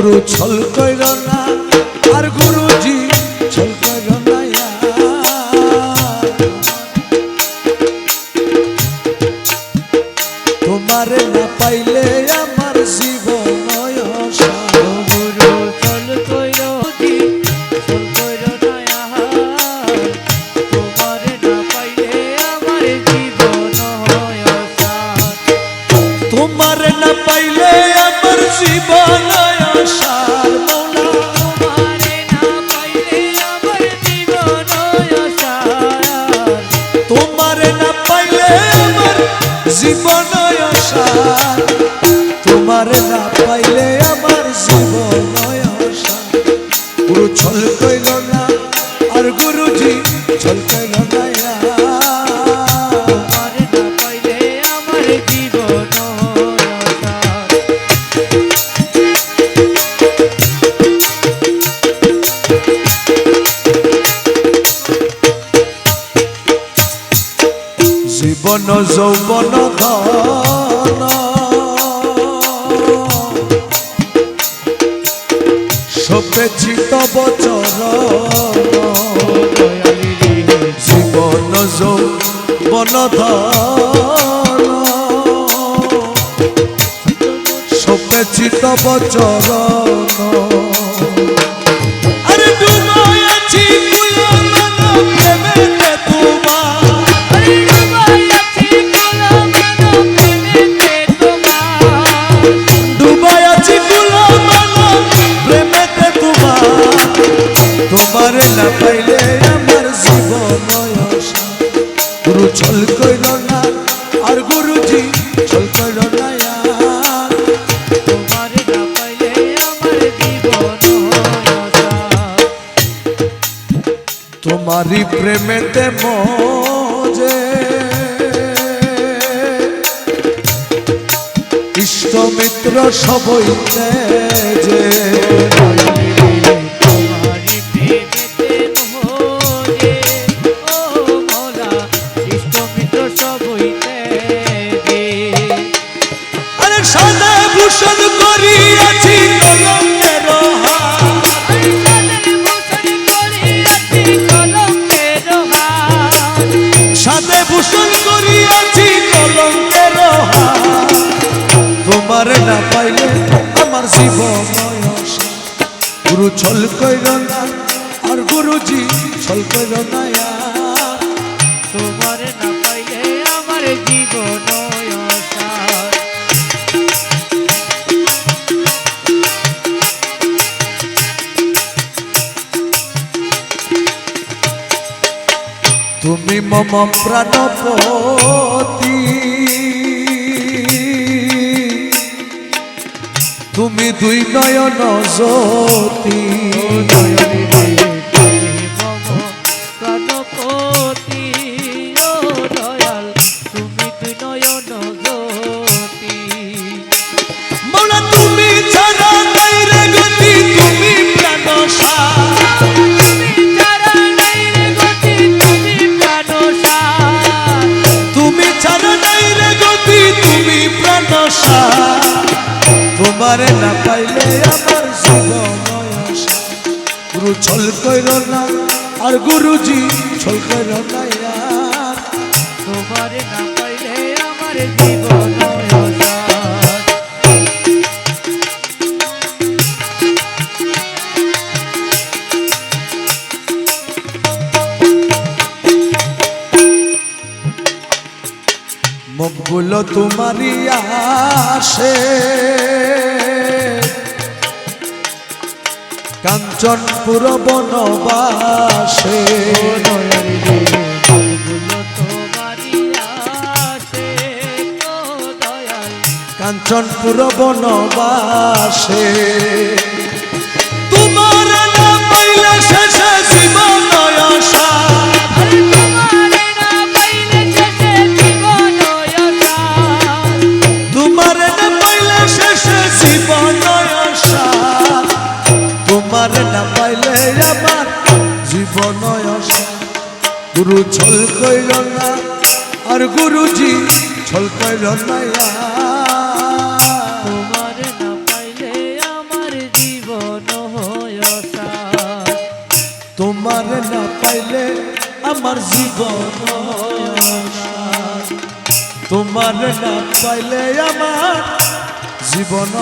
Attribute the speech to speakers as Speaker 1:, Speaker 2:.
Speaker 1: গুরু ছল কইর না আর গুরুজি ছল কইর না তোমারে না পাইলে আমার জীবন তোমারে না পাইলে আমার জীবন আশার মৌলা তোমারে না পাইলে আমার জীবন আশার তোমারে না পাইলে আমার জীবন আশার তোমারে না পাইলে আমার জীবন আশার গুরু ছল কইল না আর গুরুজি ছল কইল না জীবন যৌবন ধন সপেছি তব চরণ জীবন যৌবন ধন সপেছি তব চরণ আরে ডুবাই আছি প্রেমেতে তোমারে না পাইলে আমার জীবন আশা গুরু ছল কইল না আর গুরুজি ছল কইল না তোমারে না পাইলে আমার জীবন আশা তোমারি প্রেমেতে মজে ইষ্ট মিত্র সবই যে ভূষণ করিয়াছি কলঙ্কের সাথে ভূষণ করিয়াছি কলঙ্কের তোমার না পাইলে আমার জীবন গুরু ছল কইর না আর গুরুজি ছল কইর না তোমার না পাইলে আমার জীবন তুমি মম প্রাণপতি তুমি দুই নয়ন জ্যোতি প্রাণপতি ও দয়াল তুমি দুই নয়ন জ্যোতি মৌলা তুমি ছাড়া নাই রে গতি তুমি প্রাণসার তোমারে না পাইলে আমার জীবন আশা গুরু ছল কইর না আর গুরুজি ছল কইর না তোমারে না পাইলে আমার জীবন আশা মুখগুলো তোমারই আসে কাঞ্চনপুর বনবাসে কাঞ্চনপুর বনবাসে তোমার না পাইলে শেষে জীবন আশা তোমারে না পাইলে শেষে জীবন আশা তোমারে না পাইলে আমার জীবন আশা গুরু ছল কইল না আর গুরুজি ছল কইল না তোমারে না পাইলে আমার জীবন তোমার না পাইলে আমার জীবন তোমার না পাইলে আমার জীবন